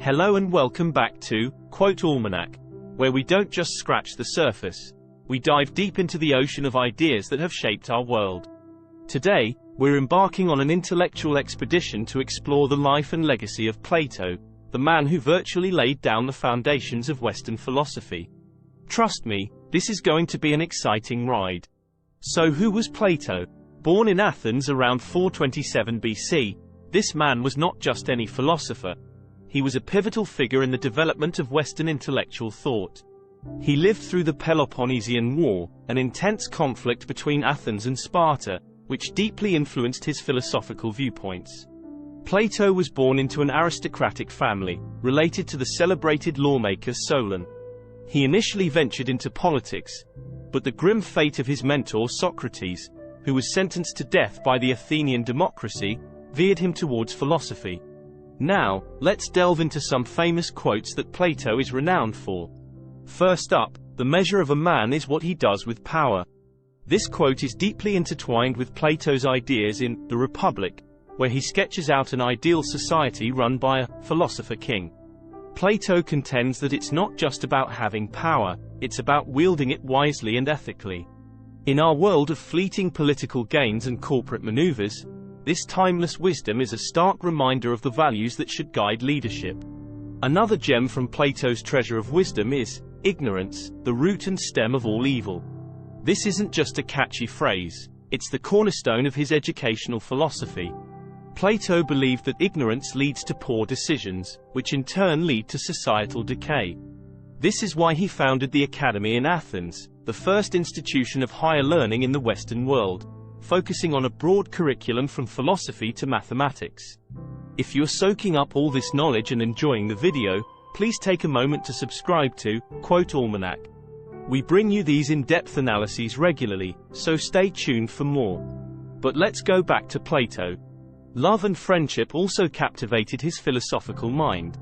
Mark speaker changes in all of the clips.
Speaker 1: Hello and welcome back to Almanac, where we don't just scratch the surface, we dive deep into the ocean of ideas that have shaped our world. Today, we're embarking on an intellectual expedition to explore the life and legacy of Plato, the man who virtually laid down the foundations of Western philosophy. Trust me, this is going to be an exciting ride. So who was Plato? Born in Athens around 427 BC, this man was not just any philosopher. He was a pivotal figure in the development of Western intellectual thought. He lived through the Peloponnesian War, an intense conflict between Athens and Sparta, which deeply influenced his philosophical viewpoints. Plato was born into an aristocratic family, related to the celebrated lawmaker Solon. He initially ventured into politics, but the grim fate of his mentor Socrates, who was sentenced to death by the Athenian democracy, veered him towards philosophy. Now, let's delve into some famous quotes that Plato is renowned for. First up, the measure of a man is what he does with power. This quote is deeply intertwined with Plato's ideas in The Republic, where he sketches out an ideal society run by a philosopher king. Plato contends that it's not just about having power, it's about wielding it wisely and ethically. In our world of fleeting political gains and corporate maneuvers, this timeless wisdom is a stark reminder of the values that should guide leadership. Another gem from Plato's treasure of wisdom is, ignorance, the root and stem of all evil. This isn't just a catchy phrase, it's the cornerstone of his educational philosophy. Plato believed that ignorance leads to poor decisions, which in turn lead to societal decay. This is why he founded the Academy in Athens, the first institution of higher learning in the Western world, focusing on a broad curriculum from philosophy to mathematics. If you're soaking up all this knowledge and enjoying the video, please take a moment to subscribe to Almanac. We bring you these in-depth analyses regularly, so stay tuned for more. But let's go back to Plato. Love and friendship also captivated his philosophical mind.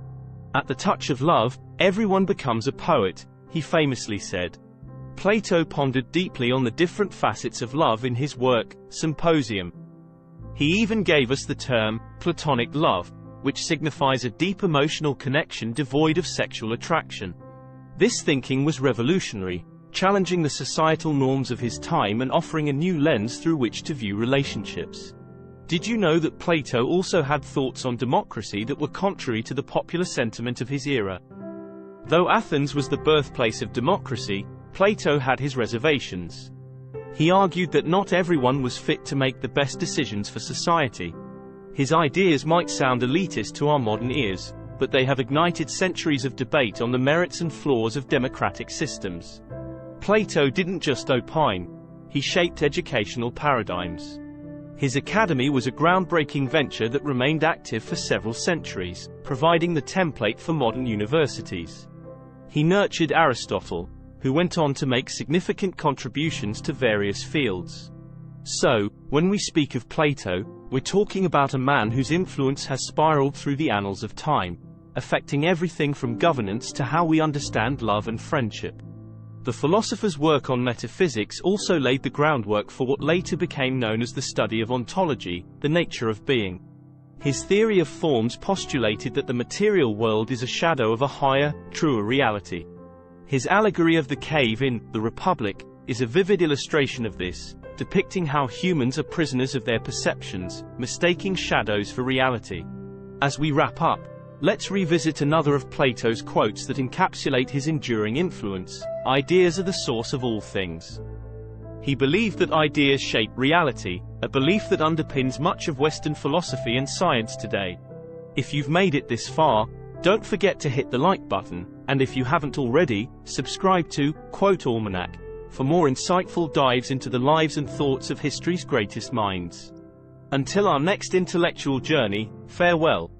Speaker 1: At the touch of love, everyone becomes a poet, he famously said. Plato pondered deeply on the different facets of love in his work, Symposium. He even gave us the term, platonic love, which signifies a deep emotional connection devoid of sexual attraction. This thinking was revolutionary, challenging the societal norms of his time and offering a new lens through which to view relationships. Did you know that Plato also had thoughts on democracy that were contrary to the popular sentiment of his era? Though Athens was the birthplace of democracy, Plato had his reservations. He argued that not everyone was fit to make the best decisions for society. His ideas might sound elitist to our modern ears, but they have ignited centuries of debate on the merits and flaws of democratic systems. Plato didn't just opine, he shaped educational paradigms. His academy was a groundbreaking venture that remained active for several centuries, providing the template for modern universities. He nurtured Aristotle, who went on to make significant contributions to various fields. So, when we speak of Plato, we're talking about a man whose influence has spiraled through the annals of time, affecting everything from governance to how we understand love and friendship. The philosopher's work on metaphysics also laid the groundwork for what later became known as the study of ontology, the nature of being. His theory of forms postulated that the material world is a shadow of a higher, truer reality. His allegory of the cave in The Republic is a vivid illustration of this, depicting how humans are prisoners of their perceptions, mistaking shadows for reality. As we wrap up, let's revisit another of Plato's quotes that encapsulate his enduring influence: ideas are the source of all things. He believed that ideas shape reality, a belief that underpins much of Western philosophy and science today. If you've made it this far, don't forget to hit the like button, and if you haven't already, subscribe to Almanac for more insightful dives into the lives and thoughts of history's greatest minds. Until our next intellectual journey, farewell.